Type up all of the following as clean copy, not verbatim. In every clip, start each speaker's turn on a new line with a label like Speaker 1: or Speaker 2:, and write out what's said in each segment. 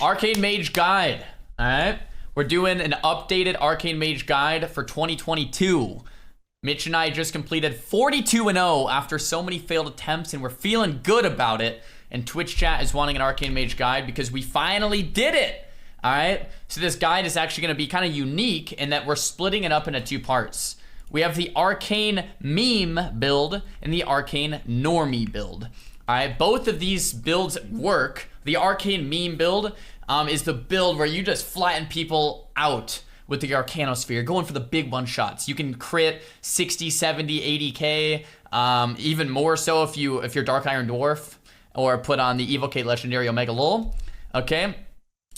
Speaker 1: Arcane Mage guide. All right, we're doing an updated Arcane Mage guide for 2022. Mitch and I just completed 42-0 after so many failed attempts, and we're feeling good about it. And Twitch chat is wanting an Arcane Mage guide because we finally did it. All right, so this guide is actually going to be kind of unique in that we're splitting it up into two parts. We have the Arcane Meme build and the Arcane Normie build. All right, both of these builds work. The Arcane Meme build is the build where you just flatten people out with the Arcanosphere, going for the big one shots. You can crit 60, 70, 80k, even more so if you're Dark Iron Dwarf, or put on the Evocate Legendary Omega Lol, okay?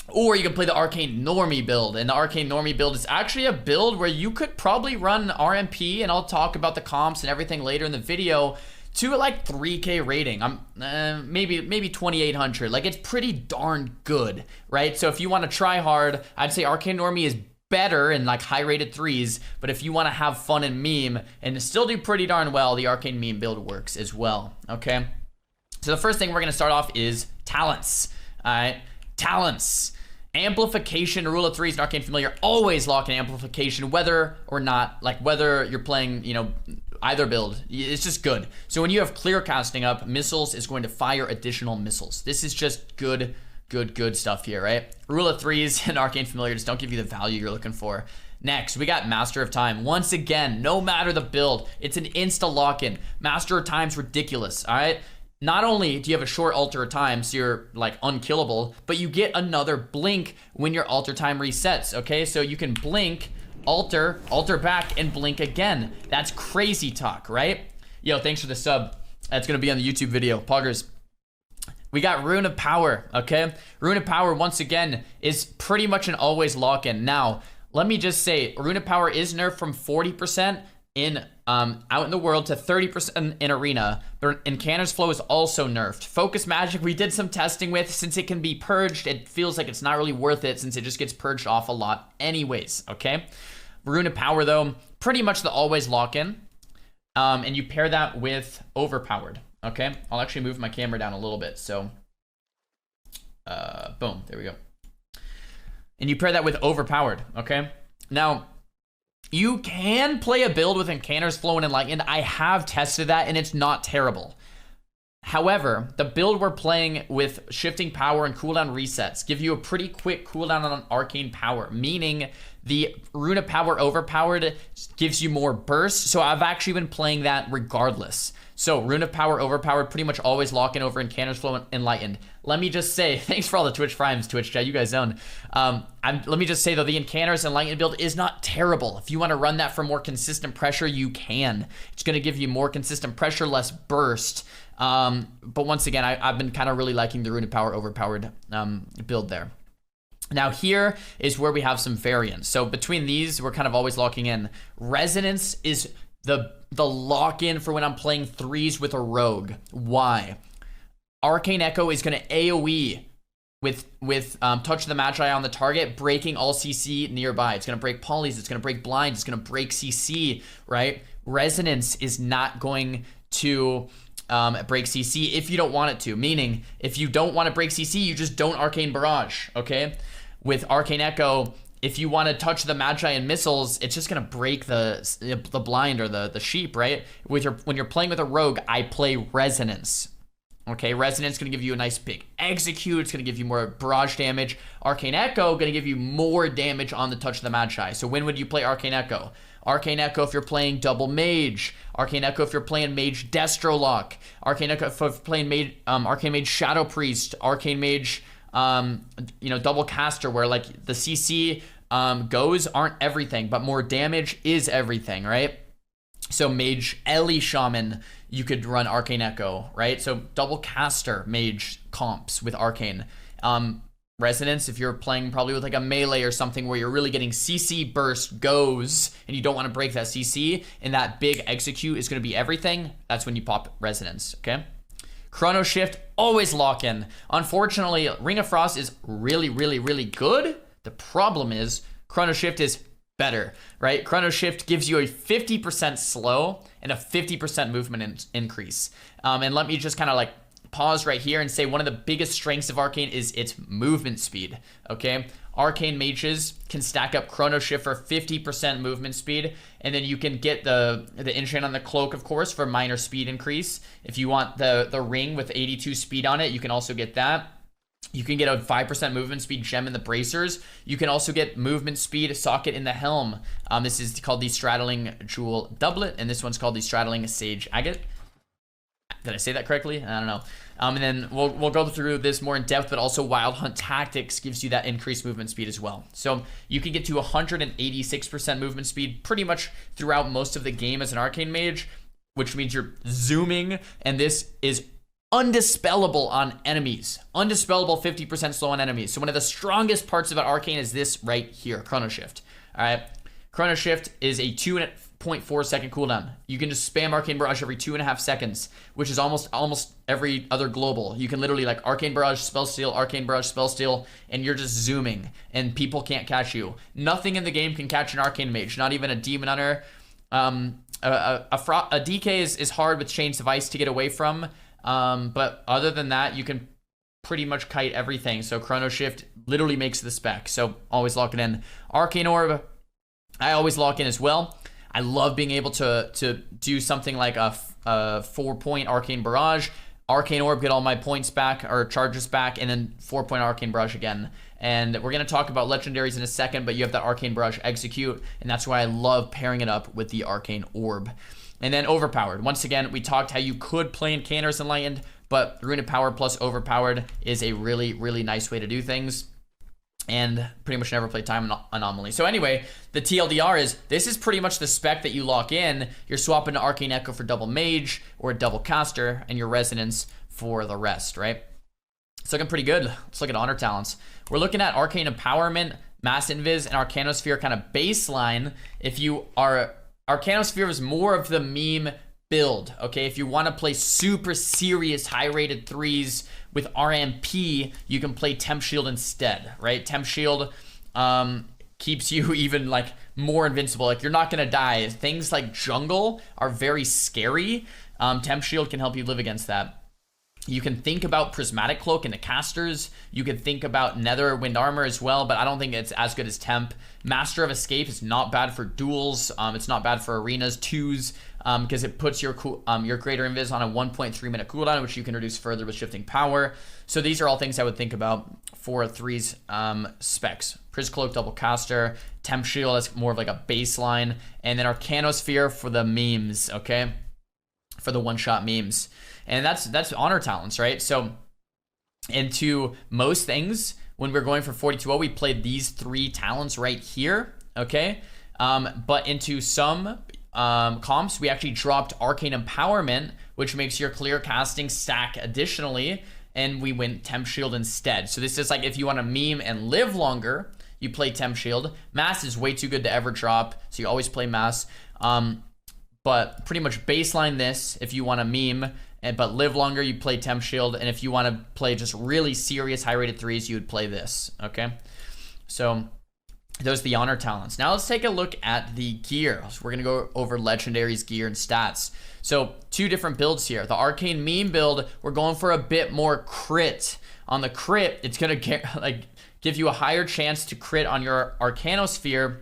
Speaker 1: Or you can play the Arcane Normie build, and the Arcane Normie build is actually a build where you could probably run RMP, and I'll talk about the comps and everything later in the video, to like 3k rating. Maybe 2800. Like, it's pretty darn good, right? So if you want to try hard, I'd say Arcane Normie is better in like high rated 3s, but if you want to have fun in meme and still do pretty darn well, the Arcane Meme build works as well, okay? So the first thing we're going to start off is talents. All right, talents. Amplification, rule of threes, and Arcane Familiar always lock in amplification, whether or not, like whether you're playing, you know, either build. It's just good. So when you have clear casting up, missiles is going to fire additional missiles. This is just good stuff here, right? Rule of threes and Arcane Familiar just don't give you the value you're looking for. Next, we got Master of Time. Once again, no matter the build, it's an insta lock-in. Master of Time's ridiculous, all right? Not only do you have a short alter time, so you're like unkillable, but you get another blink when your alter time resets, okay? So you can blink, alter back, and blink again. That's crazy talk, right? Yo, thanks for the sub. That's gonna be on the YouTube video. Poggers. We got Rune of Power, okay? Rune of Power, once again, is pretty much an always lock-in. Now, let me just say, Rune of Power is nerfed from 40% in out in the world to 30% in arena, but Incanter's Flow is also nerfed. Focus Magic we did some testing with. Since it can be purged, it feels like it's not really worth it since it just gets purged off a lot anyways, okay? Rune of Power though, pretty much the always lock-in, and you pair that with Overpowered, okay? I'll actually move my camera down a little bit, so boom, there we go. And you pair that with Overpowered, okay? Now, you can play a build with Incanter's Flow and Enlightened. I have tested that, and it's not terrible. However, the build we're playing with Shifting Power and cooldown resets give you a pretty quick cooldown on Arcane Power, meaning the Rune of Power Overpowered gives you more burst, so I've actually been playing that regardless. So Rune of Power Overpowered pretty much always lock in over Incanter's Flow and Enlightened. Let me just say, thanks for all the Twitch primes, Twitch chat, you guys own. Let me just say though, the Incanter's Enlightened build is not terrible. If you want to run that for more consistent pressure, you can. It's going to give you more consistent pressure, less burst. But once again, I've been kind of really liking the Rune of Power Overpowered build there. Now here is where we have some variants. So between these, we're kind of always locking in. Resonance is the lock-in for when I'm playing threes with a rogue. Why? Arcane Echo is going to AoE with Touch of the Magi on the target, breaking all CC nearby. It's going to break polys, it's going to break blinds, it's going to break CC, right? Resonance is not going to break CC if you don't want it to, meaning if you don't want to break CC, you just don't Arcane Barrage, okay? With Arcane Echo, if you want to touch the Magi and missiles, it's just gonna break the blind or the sheep, right? When you're playing with a rogue, I play Resonance. Okay, Resonance is gonna give you a nice big execute. It's gonna give you more barrage damage. Arcane Echo gonna give you more damage on the touch of the Magi. So when would you play Arcane Echo? Arcane Echo if you're playing double mage. Arcane Echo if you're playing mage Destro Lock. Arcane Echo if you're playing mage, Arcane Mage Shadow Priest. Arcane Mage double caster, where like the CC goes aren't everything, but more damage is everything, right? So Mage Ellie Shaman, you could run Arcane Echo, right? So double caster mage comps with Arcane. Resonance, if you're playing probably with like a melee or something where you're really getting CC burst goes and you don't want to break that CC and that big execute is going to be everything, that's when you pop Resonance, okay? Chrono Shift, always lock in. Unfortunately, Ring of Frost is really good. The problem is Chrono Shift is better, right? Chrono Shift gives you a 50% slow and a 50% movement increase. And let me just kind of like pause right here and say one of the biggest strengths of Arcane is its movement speed, okay? Arcane Mages can stack up Chrono Shift for 50% movement speed, and then you can get the enchant on the cloak, of course, for minor speed increase. If you want the ring with 82 speed on it, you can also get that. You can get a 5% movement speed gem in the bracers. You can also get movement speed socket in the helm. This is called the Straddling Jewel Doublet, and this one's called the Straddling Sage Agate. Did I say that correctly? I don't know. And then we'll go through this more in depth, but also Wild Hunt Tactics gives you that increased movement speed as well. So you can get to 186% movement speed pretty much throughout most of the game as an Arcane Mage, which means you're zooming, and this is undispellable on enemies. Undispellable 50% slow on enemies. So one of the strongest parts about Arcane is this right here, Chrono Shift. All right, Chrono Shift is a 2.4 second cooldown. You can just spam Arcane Barrage every 2.5 seconds, which is almost every other global. You can literally like Arcane Barrage, Spell Steal, Arcane Barrage, Spell Steal, and you're just zooming, and people can't catch you. Nothing in the game can catch an Arcane Mage, not even a Demon Hunter. A DK is hard with Chains of Ice to get away from. But other than that, you can pretty much kite everything. So Chrono Shift literally makes the spec. So always lock it in. Arcane Orb, I always lock in as well. I love being able to do something like a 4-point Arcane Barrage. Arcane Orb, get all my points back, or charges back, and then 4-point Arcane Barrage again. And we're going to talk about Legendaries in a second, but you have that Arcane Barrage execute, and that's why I love pairing it up with the Arcane Orb. And then Overpowered. Once again, we talked how you could play in Cantor's Enlightened, but Rune of Power plus Overpowered is a really, really nice way to do things. And pretty much never play Time Anomaly. So anyway, the TLDR is, this is pretty much the spec that you lock in. You're swapping to Arcane Echo for double Mage, or a double Caster, and your Resonance for the rest, right? It's looking pretty good. Let's look at Honor Talents. We're looking at Arcane Empowerment, Mass Invis, and Arcanosphere kind of baseline. If you are... Arcanosphere is more of the meme build, okay? If you want to play super serious high-rated 3s with RMP, you can play Temp Shield instead, right? Temp Shield keeps you even like more invincible. Like you're not gonna die. Things like Jungle are very scary. Temp Shield can help you live against that. You can think about Prismatic Cloak in the casters. You can think about Nether Wind Armor as well, but I don't think it's as good as Temp. Master of Escape is not bad for duels. It's not bad for arenas 2s because it puts your Greater Invis on a 1.3 minute cooldown, which you can reduce further with Shifting Power. So these are all things I would think about for 3's specs. Pris Cloak, Double Caster, Temp Shield, that's more of like a baseline, and then Arcanosphere for the memes, okay? For the one-shot memes. And that's Honor Talents, right? So into most things, when we're going for 42-0, we played these 3 talents right here, okay? But into some comps, we actually dropped Arcane Empowerment, which makes your clear casting stack additionally, and we went Temp Shield instead. So this is like if you want to meme and live longer, you play Temp Shield. Mass is way too good to ever drop, so you always play Mass. But pretty much baseline this if you want to meme, but live longer, you play Temp Shield, and if you want to play just really serious high-rated 3s, you would play this, okay? So those are the Honor Talents. Now let's take a look at the gear. So we're going to go over Legendaries gear and stats. So 2 different builds here. The Arcane Meme build, we're going for a bit more crit. On the crit, it's going to give you a higher chance to crit on your Arcanosphere,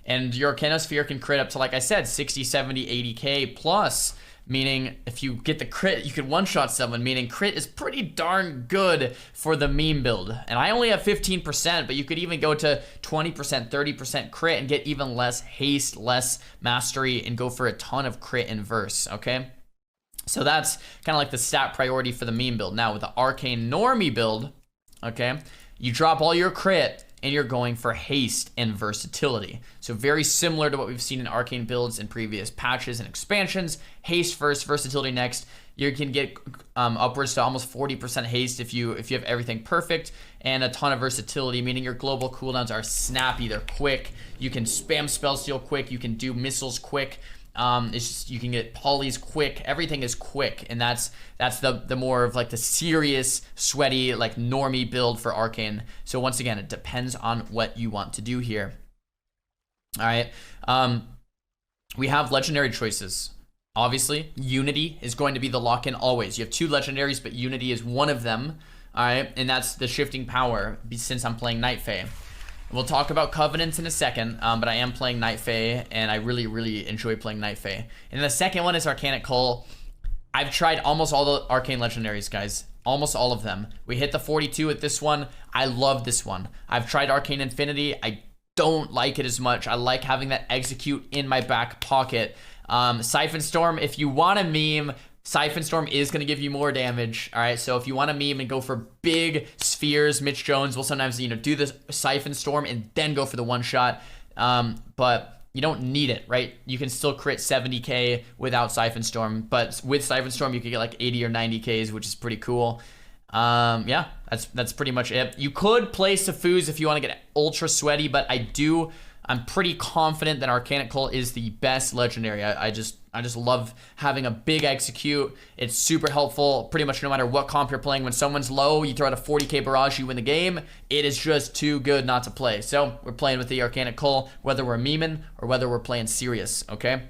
Speaker 1: and your Arcanosphere can crit up to, like I said, 60, 70, 80k plus, meaning if you get the crit, you can one-shot someone, meaning crit is pretty darn good for the meme build. And I only have 15%, but you could even go to 20%, 30% crit and get even less haste, less mastery, and go for a ton of crit in verse, okay? So that's kind of like the stat priority for the meme build. Now with the Arcane Normie build, okay, you drop all your crit, and you're going for haste and versatility. So very similar to what we've seen in Arcane builds in previous patches and expansions. Haste first, versatility next. You can get upwards to almost 40% haste if you have everything perfect, and a ton of versatility, meaning your global cooldowns are snappy, they're quick. You can spam Spell Steal quick, you can do missiles quick. It's just, you can get polys quick. Everything is quick, and that's the more of like the serious, sweaty, like normie build for Arcane. So once again, it depends on what you want to do here. All right, we have legendary choices. Obviously, Unity is going to be the lock-in always. You have 2 legendaries, but Unity is one of them. All right, and that's the shifting power since I'm playing Night Fae. We'll talk about Covenants in a second, but I am playing Night Fae, and I really, really enjoy playing Night Fae. And the second one is Arcanic Cull. I've tried almost all the Arcane Legendaries, guys. Almost all of them. We hit the 42 with this one. I love this one. I've tried Arcane Infinity. I don't like it as much. I like having that execute in my back pocket. Siphon Storm, if you want a meme, Siphon Storm is going to give you more damage. All right, so if you want to meme and go for big spheres, Mitch Jones will sometimes, you know, do the Siphon Storm and then go for the one shot. But you don't need it, right? You can still crit 70k without Siphon Storm, but with Siphon Storm you could get like 80 or 90ks, which is pretty cool. Yeah, that's pretty much it. You could play Safuz if you want to get ultra sweaty, but I'm pretty confident that Arcanic Cull is the best legendary. I just love having a big execute. It's super helpful pretty much no matter what comp you're playing. When someone's low, you throw out a 40k barrage, you win the game. It is just too good not to play. So we're playing with the Arcanic Cull, whether we're memeing or whether we're playing serious, okay?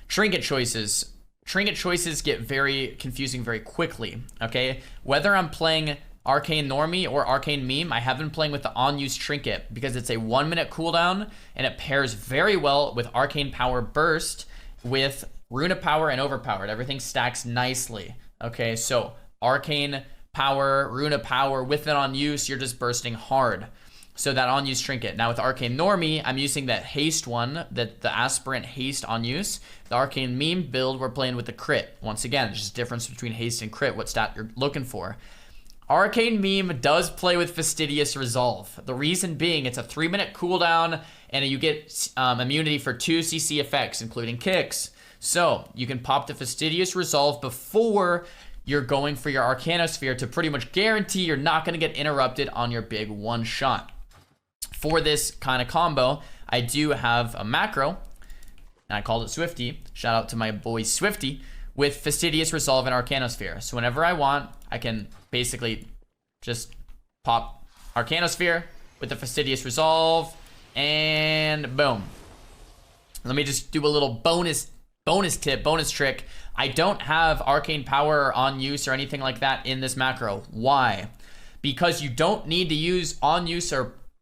Speaker 1: Trinket choices. Trinket choices get very confusing very quickly, okay? Whether I'm playing Arcane Normie or Arcane Meme, I have been playing with the on-use Trinket because it's a 1-minute cooldown and it pairs very well with Arcane Power Burst with Runa Power and Overpowered. Everything stacks nicely. Okay, so Arcane Power, Runa Power, with it on use, you're just bursting hard. So that on-use Trinket. Now with Arcane Normie, I'm using that haste one, the Aspirant haste on use. The Arcane Meme build, we're playing with the crit. Once again, there's just a difference between haste and crit, what stat you're looking for. Arcane Meme does play with Fastidious Resolve. The reason being, it's a 3-minute cooldown, and you get immunity for 2 CC effects, including kicks. So you can pop the Fastidious Resolve before you're going for your Arcanosphere to pretty much guarantee you're not going to get interrupted on your big one shot. For this kind of combo, I do have a macro, and I called it Swifty. Shout out to my boy Swifty, with Fastidious Resolve and Arcanosphere. So whenever I want, I can basically just pop Arcanosphere with the Fastidious Resolve, and boom. Let me just do a little bonus trick. I don't have Arcane Power on use or anything like that in this macro. Why? Because you don't need to use on use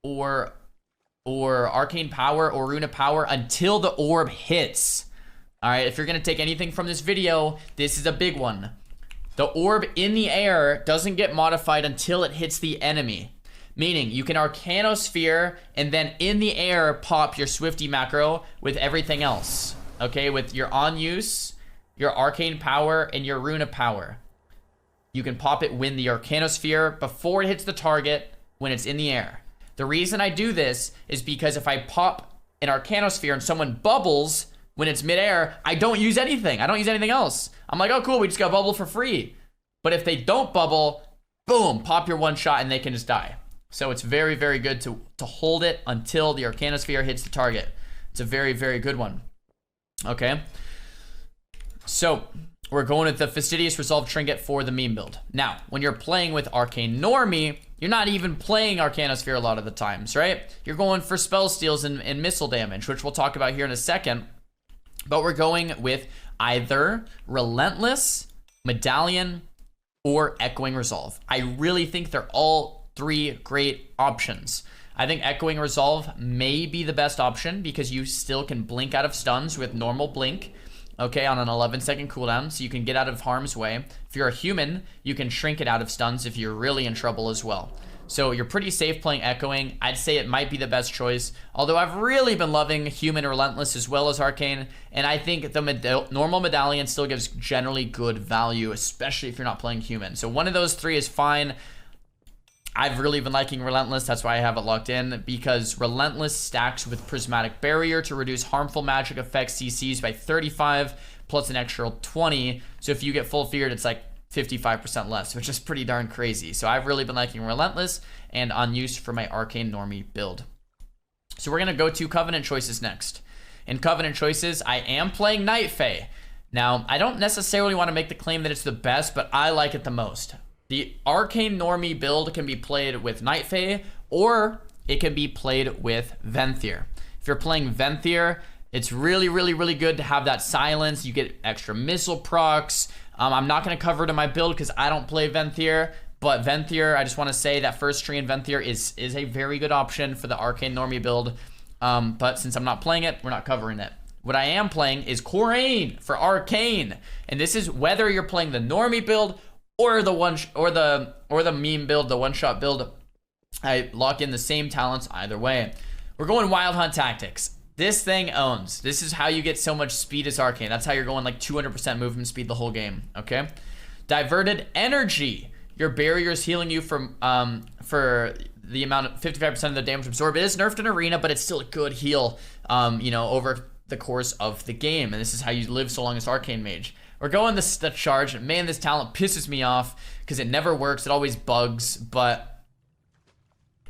Speaker 1: or Arcane Power or Runa Power until the orb hits. All right, if you're gonna take anything from this video, this is a big one. The orb in the air doesn't get modified until it hits the enemy. Meaning, you can Arcanosphere and then in the air pop your Swifty macro with everything else. Okay, with your on use, your Arcane Power, and your Runa Power. You can pop it when the Arcanosphere before it hits the target when it's in the air. The reason I do this is because if I pop an Arcanosphere and someone bubbles when it's midair, I don't use anything. I don't use anything else. I'm like, oh cool, we just got bubble for free. But if they don't bubble, boom, pop your one shot and they can just die. So it's very, very good to hold it until the Arcanosphere hits the target. It's a very, very good one. Okay. So we're going with the Fastidious Resolve Trinket for the meme build. Now, when you're playing with Arcane Normie, you're not even playing Arcanosphere a lot of the times, right? You're going for spell steals and missile damage, which we'll talk about here in a second. But we're going with either Relentless, Medallion, or Echoing Resolve. I really think they're all 3 great options. I think Echoing Resolve may be the best option because you still can blink out of stuns with normal blink, okay, on an 11-second cooldown, so you can get out of harm's way. If you're a human, you can shrink it out of stuns if you're really in trouble as well. So you're pretty safe playing Echoing. I'd say it might be the best choice, although I've really been loving Human Relentless as well as Arcane, and I think the normal Medallion still gives generally good value, especially if you're not playing Human. So one of those 3 is fine. I've really been liking Relentless, that's why I have it locked in, because Relentless stacks with Prismatic Barrier to reduce harmful magic effects CCs by 35, plus an extra 20, so if you get full feared, it's like 55% less, which is pretty darn crazy. So I've really been liking Relentless and on use for my Arcane Normie build. So we're gonna go to Covenant choices next. In Covenant choices, I am playing Night Fae. Now, I don't necessarily want to make the claim that it's the best, but I like it the most. The Arcane Normie build can be played with Night Fae, or it can be played with Venthyr. If you're playing Venthyr, It's really, really, really good to have that silence. You get extra missile procs. I'm not going to cover it in my build because I don't play Venthyr. But Venthyr, I just want to say that first tree in Venthyr is a very good option for the Arcane Normie build. But since I'm not playing it, we're not covering it. What I am playing is Corraine for Arcane. And this is whether you're playing the Normie build or the meme build, the one-shot build. I lock in the same talents either way. We're going Wild Hunt Tactics. This thing owns. This is how you get so much speed as Arcane. That's how you're going like 200% movement speed the whole game, okay? Diverted Energy. Your barrier's healing you for the amount of 55% of the damage absorbed. It is nerfed in Arena, but it's still a good heal, you know, over the course of the game. And this is how you live so long as Arcane Mage. We're going the charge. Man, this talent pisses me off because it never works. It always bugs, but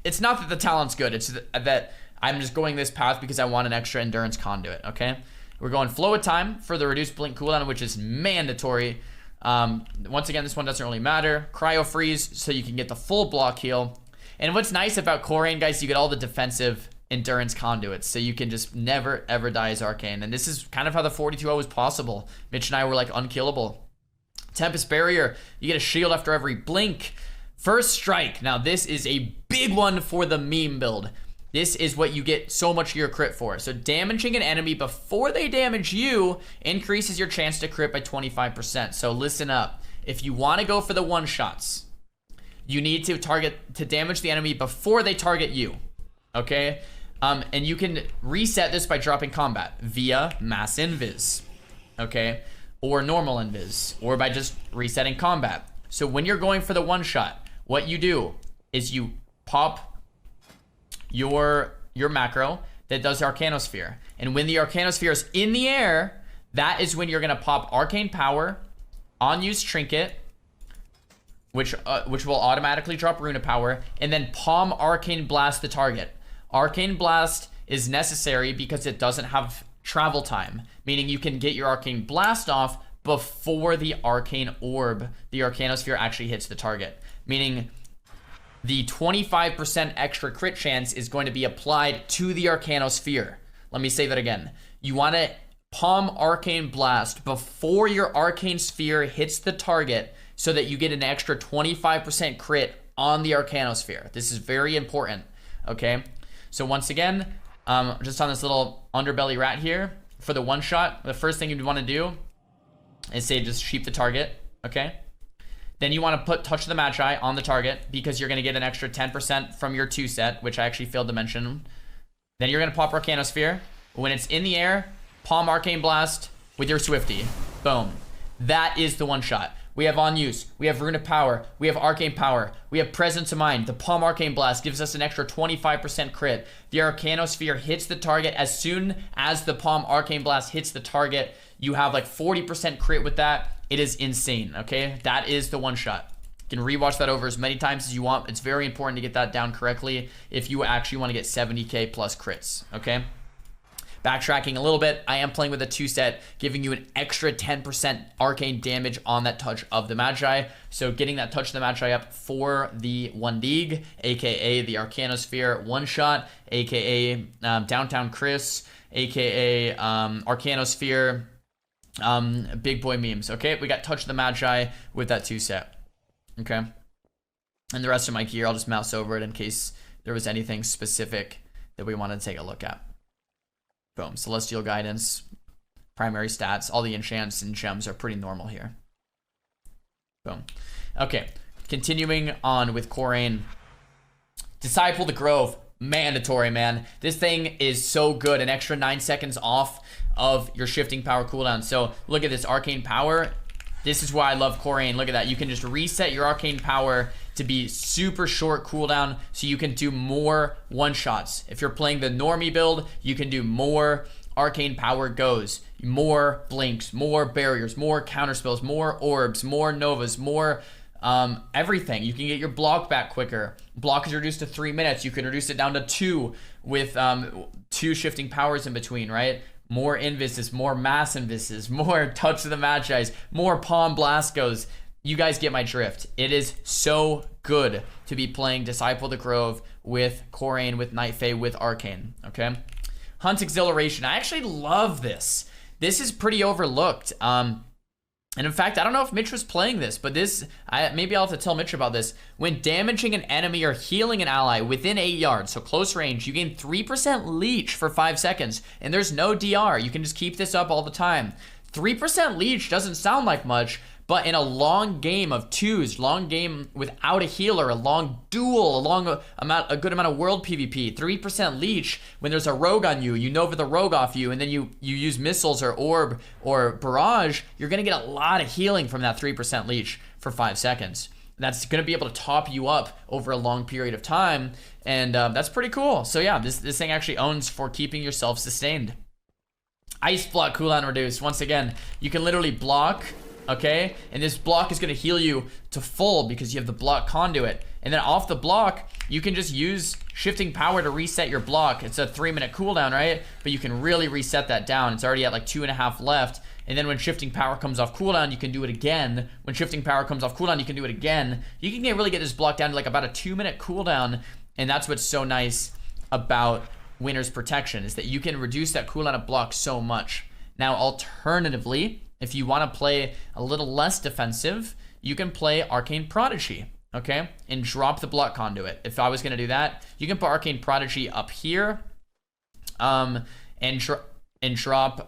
Speaker 1: it's not that the talent's good. It's that I'm just going this path because I want an extra endurance conduit, okay? We're going Flow of Time for the reduced blink cooldown, which is mandatory. Once again, this one doesn't really matter. Cryo Freeze, so you can get the full block heal. And what's nice about Corraine, guys, you get all the defensive endurance conduits, so you can just never, ever die as Arcane. And this is kind of how the 42-0 was possible. Mitch and I were like unkillable. Tempest Barrier, you get a shield after every blink. First Strike, now this is a big one for the meme build. This is what you get so much of your crit for. So damaging an enemy before they damage you increases your chance to crit by 25%. So listen up. If you want to go for the one-shots, you need to damage the enemy before they target you. Okay? And you can reset this by dropping combat via mass invis. Okay? Or normal invis. Or by just resetting combat. So when you're going for the one-shot, what you do is you pop your macro that does Arcanosphere. And when the Arcanosphere is in the air, that is when you're going to pop Arcane Power, Unused Trinket, which will automatically drop Runa Power, and then Palm Arcane Blast the target. Arcane Blast is necessary because it doesn't have travel time, meaning you can get your Arcane Blast off before the Arcane Orb, the Arcanosphere, actually hits the target. Meaning the 25% extra crit chance is going to be applied to the Arcanosphere. Let me say that again. You want to palm Arcane Blast before your Arcane Sphere hits the target so that you get an extra 25% crit on the Arcanosphere. This is very important, okay? So once again, just on this little underbelly rat here, for the one shot, the first thing you'd want to do is say just sheep the target, okay? Then you want to put Touch the Magi on the target because you're going to get an extra 10% from your 2-set, which I actually failed to mention. Then you're going to pop Arcanosphere. When it's in the air, palm Arcane Blast with your Swifty. Boom. That is the one shot. We have On Use. We have Rune of Power. We have Arcane Power. We have Presence of Mind. The palm Arcane Blast gives us an extra 25% crit. The Arcanosphere hits the target. As soon as the palm Arcane Blast hits the target, you have like 40% crit with that. It is insane, okay? That is the one shot. You can rewatch that over as many times as you want. It's very important to get that down correctly if you actually want to get 70k plus crits, okay? Backtracking a little bit, I am playing with a 2-set, giving you an extra 10% arcane damage on that Touch of the Magi. So getting that Touch of the Magi up for the 1 dig, aka the Arcanosphere one shot, aka Downtown Chris, aka Arcanosphere, big boy memes. Okay, we got Touch the Magi with that 2-set. Okay, and the rest of my gear, I'll just mouse over it in case there was anything specific that we wanted to take a look at. Boom. Celestial Guidance, primary stats, all the enchants and gems are pretty normal here. Boom. Okay, continuing on with Corraine. Disciple the Grove, mandatory, man. This thing is so good. An extra 9 seconds off of your shifting power cooldown. So look at this Arcane Power. This is why I love Corraine. Look at that. You can just reset your Arcane Power to be super short cooldown so you can do more one-shots. If you're playing the normie build, you can do more Arcane Power goes. More blinks, more barriers, more counterspells, more orbs, more novas, more everything. You can get your block back quicker. Block is reduced to 3 minutes. You can reduce it down to 2 with 2 shifting powers in between, right? More invises, more mass invises, more Touch of the Magi's, more palm blast goes. You guys get my drift. It is so good to be playing Disciple of the Grove with Corraine, with Night Fae, with Arcane, okay? Hunt Exhilaration. I actually love this. This is pretty overlooked. And in fact, I don't know if Mitch was playing this, but maybe I'll have to tell Mitch about this. When damaging an enemy or healing an ally within 8 yards, so close range, you gain 3% leech for 5 seconds, and there's no DR. You can just keep this up all the time. 3% leech doesn't sound like much, but in a long game of twos, long game without a healer, a long duel, a good amount of world PvP, 3% leech, when there's a rogue on you, you Nova the rogue off you, and then you use missiles or orb or barrage, you're gonna get a lot of healing from that 3% leech for 5 seconds. That's gonna be able to top you up over a long period of time, and that's pretty cool. So yeah, this thing actually owns for keeping yourself sustained. Ice block cooldown reduced. Once again, you can literally block, okay? And this block is gonna heal you to full because you have the block conduit. And then off the block, you can just use shifting power to reset your block. It's a 3-minute cooldown, right? But you can really reset that down. It's already at like 2.5 left. And then when shifting power comes off cooldown, you can do it again. When shifting power comes off cooldown, you can do it again. You can really get this block down to like about a 2-minute cooldown. And that's what's so nice about Winter's Protection, is that you can reduce that cooldown of block so much. Now, alternatively, if you want to play a little less defensive, you can play Arcane Prodigy, okay? And drop the block conduit. If I was going to do that, you can put Arcane Prodigy up here, and drop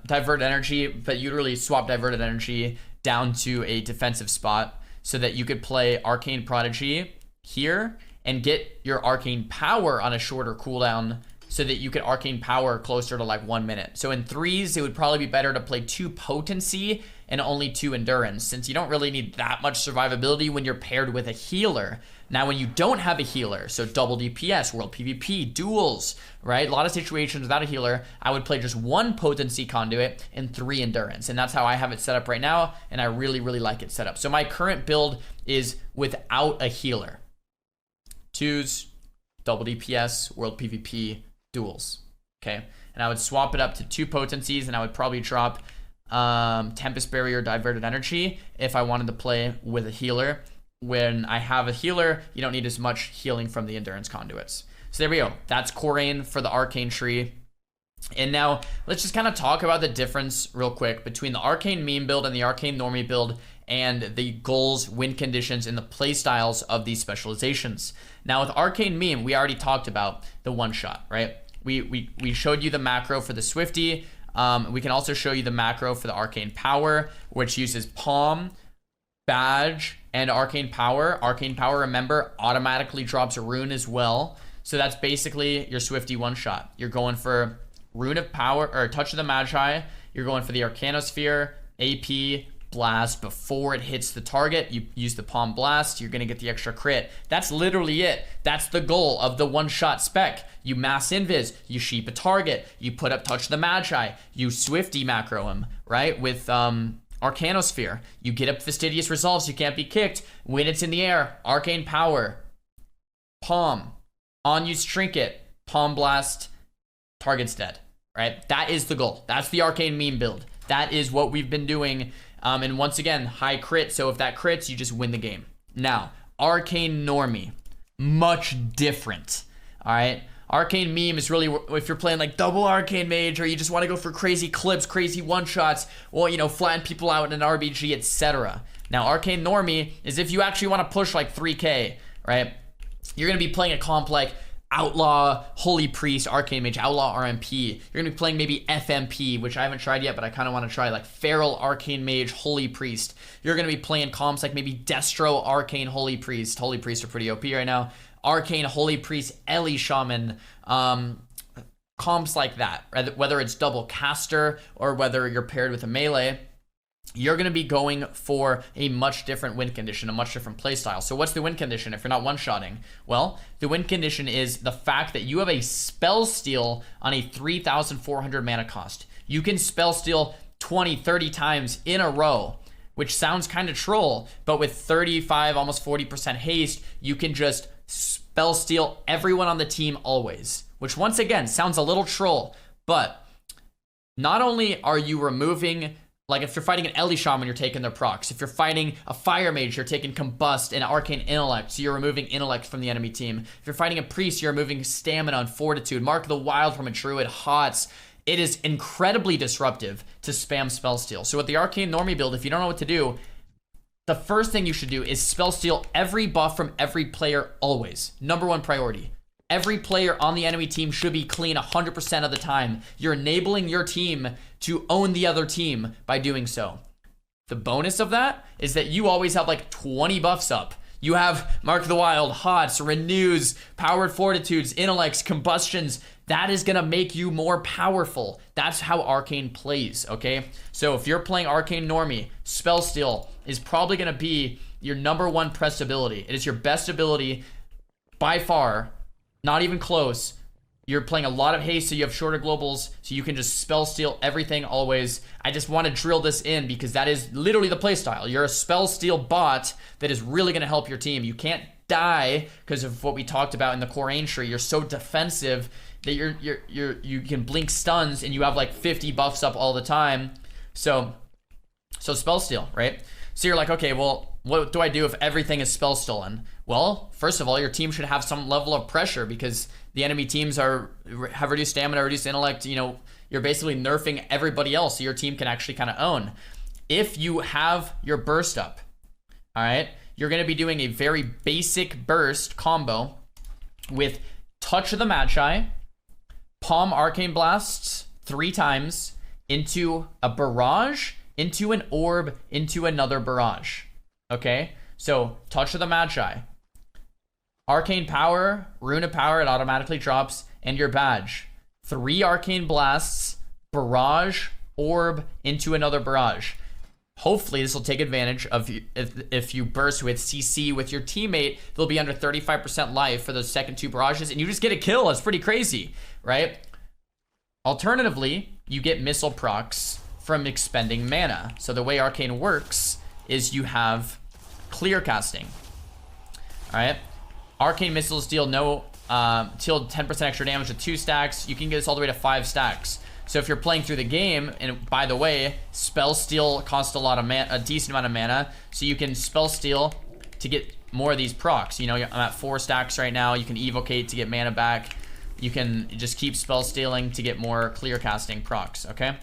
Speaker 1: Diverted Energy, but you really swap Diverted Energy down to a defensive spot so that you could play Arcane Prodigy here and get your Arcane Power on a shorter cooldown so that you could Arcane Power closer to like 1 minute. So in threes, it would probably be better to play 2 Potency and only 2 Endurance, since you don't really need that much survivability when you're paired with a healer. Now, when you don't have a healer, so double DPS, world PvP, duels, right? A lot of situations without a healer, I would play just 1 Potency conduit and 3 Endurance. And that's how I have it set up right now, and I really, really like it set up. So my current build is without a healer. 2s, double DPS, world PvP, duels, okay? And I would swap it up to 2 Potencies, and I would probably drop Tempest Barrier, Diverted Energy if I wanted to play with a healer. When I have a healer, you don't need as much healing from the Endurance Conduits. So there we go. That's Corraine for the Arcane tree. And now let's just kind of talk about the difference real quick between the Arcane Meme build and the Arcane Normie build, and the goals, win conditions, and the play styles of these specializations. Now with Arcane Meme, we already talked about the one-shot, right? We showed you the macro for the Swifty. We can also show you the macro for the Arcane Power, which uses Palm, Badge, and Arcane Power. Arcane Power, remember, automatically drops a rune as well. So that's basically your Swifty one-shot. You're going for Rune of Power, or Touch of the Magi. You're going for the Arcanosphere, AP, Blast. Before it hits the target, you use the Palm Blast, you're gonna get the extra crit. That's literally it. That's the goal of the one-shot spec. You mass invis, you sheep a target, you put up Touch the Magi, you Swifty macro him, right? With Arcanosphere, you get up Fastidious Resolves, you can't be kicked. When it's in the air, Arcane Power, Palm, on-use Trinket, Palm Blast, target's dead, right? That is the goal. That's the Arcane Meme build. That is what we've been doing. And once again, high crit. So if that crits, you just win the game. Now, Arcane Normie, much different. All right. Arcane Meme is really if you're playing like double Arcane Mage, or you just want to go for crazy clips, crazy one-shots, or, you know, flatten people out in an RBG, etc. Now, Arcane Normie is if you actually want to push like 3K, right? You're going to be playing a comp like Outlaw, Holy Priest, Arcane Mage, Outlaw, RMP. You're going to be playing maybe FMP, which I haven't tried yet, but I kind of want to try, like Feral, Arcane Mage, Holy Priest. You're going to be playing comps like maybe Destro, Arcane, Holy Priest. Holy Priest are pretty OP right now. Arcane, Holy Priest, Ellie Shaman. Comps like that, right? Whether it's double caster or whether you're paired with a melee, you're going to be going for a much different win condition, a much different playstyle. So what's the win condition if you're not one-shotting? Well, the win condition is the fact that you have a spell steal on a 3,400 mana cost. You can spell steal 20, 30 times in a row, which sounds kind of troll, but with 35, almost 40% haste, you can just spell steal everyone on the team always, which once again sounds a little troll, but not only are you removing Like if you're fighting an Lvly Shaman, you're taking their procs. If you're fighting a Fire Mage, you're taking Combust and Arcane Intellect, so you're removing Intellect from the enemy team. If you're fighting a Priest, you're removing Stamina and Fortitude. Mark of the Wild from a Druid, HOTS. It is incredibly disruptive to spam Spell Steal. So with the Arcane Normie build, if you don't know what to do, the first thing you should do is Spell Steal every buff from every player always. Number one priority. Every player on the enemy team should be clean 100% of the time. You're enabling your team to own the other team by doing so. The bonus of that is that you always have like 20 buffs up. You have Mark of the Wild, HOTS, Renews, Powered Fortitudes, Intellects, Combustions. That is going to make you more powerful. That's how Arcane plays, okay? So if you're playing Arcane Normie, Spell Steal is probably going to be your number one press ability. It is your best ability by far. Not even close. You're playing a lot of haste, so you have shorter globals, so you can just Spell Steal everything always. I just want to drill this in because that is literally the playstyle. You're a Spell Steal bot that is really going to help your team. You can't die because of what we talked about in the Corraine tree. You're so defensive that you can blink stuns and you have like 50 buffs up all the time. So Spell Steal, right? So you're like, okay, well, what do I do if everything is Spell Stolen? Well, first of all, your team should have some level of pressure because the enemy teams have reduced stamina, reduced intellect. You know, you're basically nerfing everybody else so your team can actually kind of own. If you have your burst up, all right, you're going to be doing a very basic burst combo with Touch of the Magi, Palm Arcane Blasts 3 times into a barrage, into an orb, into another barrage. Okay? So, Touch of the Magi, Arcane Power, Rune of Power, it automatically drops, and your badge. 3 Arcane Blasts, barrage, orb, into another barrage. Hopefully, this will take advantage of if you burst with CC with your teammate, they'll be under 35% life for those second 2 barrages, and you just get a kill. It's pretty crazy, right? Alternatively, you get missile procs from expending mana. So the way Arcane works is you have clear casting. All right, Arcane missiles deal deal 10% extra damage with 2 stacks. You can get this all the way to 5 stacks. So if you're playing through the game, and by the way, Spell Steal costs a decent amount of mana, so you can Spell Steal to get more of these procs. You know, I'm at 4 stacks right now. You can Evocate to get mana back. You can just keep Spell Stealing to get more clear casting procs, okay?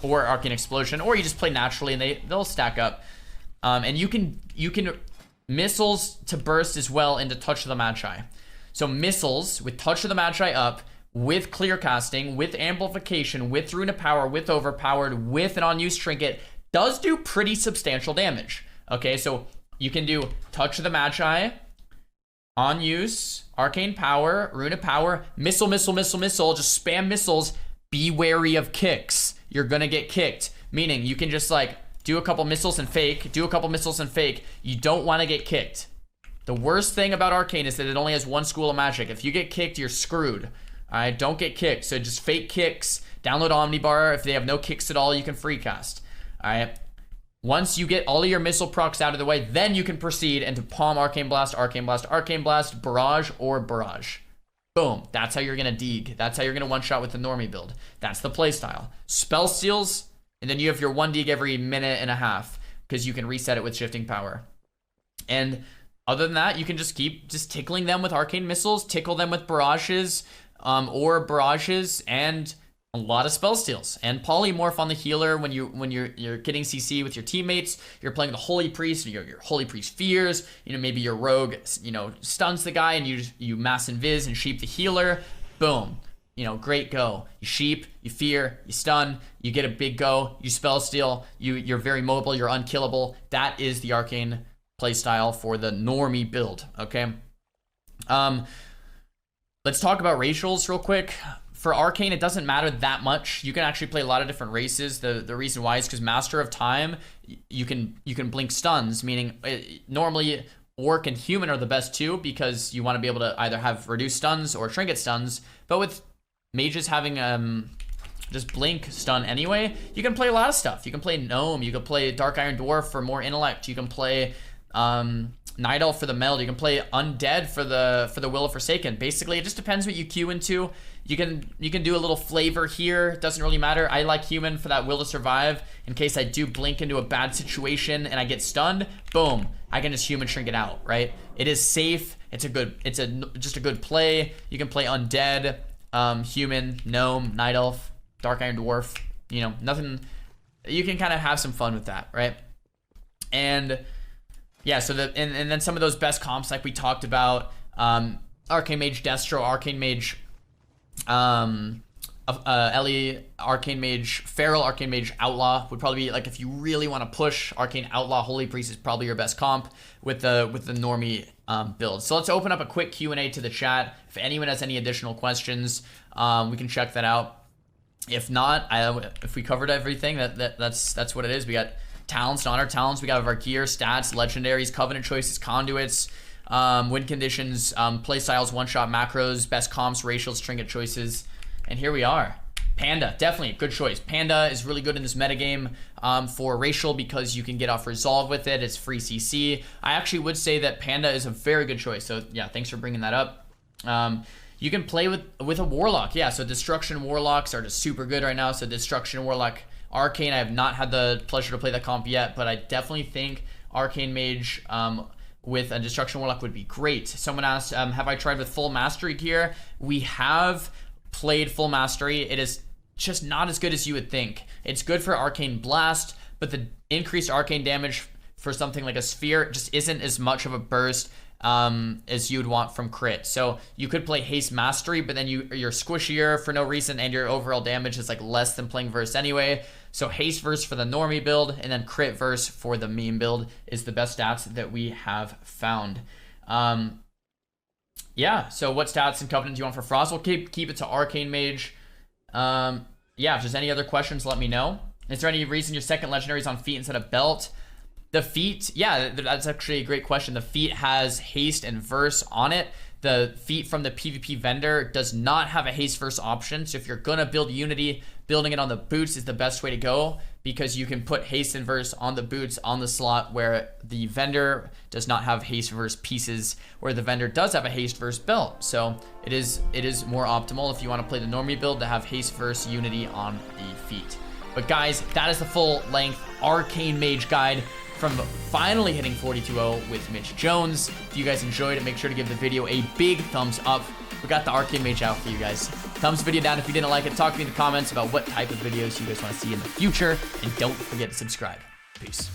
Speaker 1: Or Arcane Explosion, or you just play naturally and they'll stack up. And you can missiles to burst as well into Touch of the Magi. So missiles with Touch of the Magi up, with clear casting, with amplification, with Rune of Power, with overpowered, with an unused trinket, does do pretty substantial damage. Okay, so you can do Touch of the Magi, on use, Arcane Power, Rune of Power, missile, just spam missiles. Be wary of kicks. You're gonna get kicked. Meaning you can just like do a couple missiles and fake, You don't want to get kicked. The worst thing about Arcane is that it only has 1 school of magic. If you get kicked, you're screwed. Alright, don't get kicked. So just fake kicks. Download Omnibar. If they have no kicks at all, you can free cast. Alright. Once you get all of your missile procs out of the way, then you can proceed into Palm Arcane Blast, Barrage, or Barrage. Boom. That's how you're going to dig. That's how you're going to one-shot with the Normie build. That's the playstyle. Spell Steals, and then you have your 1 dig every minute and a half because you can reset it with Shifting Power. And other than that, you can just keep tickling them with Arcane Missiles, tickle them with Barrages, or Barrages, and a lot of Spell Steals. And Polymorph on the healer when you're getting CC with your teammates. You're playing the Holy Priest, your Holy Priest fears. You know, maybe your rogue, stuns the guy, and you mass invis and sheep the healer. Boom. Great go. You sheep, you fear, you stun, you get a big go, you Spell Steal, you're very mobile, you're unkillable. That is the Arcane playstyle for the Normie build, okay? Let's talk about racials real quick. For Arcane, it doesn't matter that much. You can actually play a lot of different races. The reason why is because Master of Time, you can blink stuns, meaning normally Orc and Human are the best 2 because you want to be able to either have reduced stuns or trinket stuns. But with mages having just blink stun anyway, you can play a lot of stuff. You can play Gnome, you can play Dark Iron Dwarf for more intellect, you can play Night Elf for the meld. You can play Undead for the Will of Forsaken. Basically, it just depends what you queue into. You can do a little flavor here. It doesn't really matter. I like Human for that Will to Survive in case I do blink into a bad situation and I get stunned. Boom, I can just Human Shrink it out, right? It is safe. It's just a good play. You can play Undead, Human, Gnome, Night Elf, Dark Iron Dwarf. You know, nothing. You can kind of have some fun with that, right? And yeah, so and then some of those best comps like we talked about, Arcane Mage Destro, Arcane Mage Ellie, Arcane Mage Feral, Arcane Mage Outlaw would probably be like, if you really want to push Arcane Outlaw, Holy Priest is probably your best comp with the normie build. So let's open up a quick Q&A to the chat. If anyone has any additional questions, we can check that out. If not, if we covered everything, that's what it is. We got talents, not our talents. We got our gear, stats, legendaries, covenant choices, conduits, win conditions, play styles, one-shot macros, best comps, racials, trinket choices, and here we are. Panda, definitely a good choice. Panda is really good in this metagame for racial because you can get off resolve with it. It's free CC. I actually would say that Panda is a very good choice. So yeah, thanks for bringing that up. You can play with a Warlock. Yeah, so Destruction Warlocks are just super good right now. So Destruction Warlock Arcane, I have not had the pleasure to play that comp yet, but I definitely think Arcane Mage with a Destruction Warlock would be great. Someone asked, have I tried with full mastery gear? We have played full mastery. It is just not as good as you would think. It's good for Arcane Blast, but the increased arcane damage for something like a Sphere just isn't as much of a burst as you would want from crit. So you could play Haste Mastery, but then you're squishier for no reason, and your overall damage is like less than playing Verse anyway. So Haste Verse for the normie build, and then Crit Verse for the meme build is the best stats that we have found. Yeah, so what stats and covenant do you want for Frost? We'll keep it to Arcane Mage. Yeah, if there's any other questions, let me know. Is there any reason your second legendary is on feet instead of belt? The feat, yeah, that's actually a great question. The feat has haste and verse on it. The feat from the PvP vendor does not have a haste verse option. So if you're gonna build Unity, building it on the boots is the best way to go because you can put haste and verse on the boots on the slot where the vendor does not have haste verse pieces, where the vendor does have a haste verse belt. So it is more optimal if you want to play the normie build to have haste verse Unity on the feat. But guys, that is the full length Arcane Mage guide from finally hitting 42-0 with Mitch Jones. If you guys enjoyed it, make sure to give the video a big thumbs up. We got the Arcane Mage out for you guys. Thumbs the video down if you didn't like it. Talk to me in the comments about what type of videos you guys want to see in the future. And don't forget to subscribe. Peace.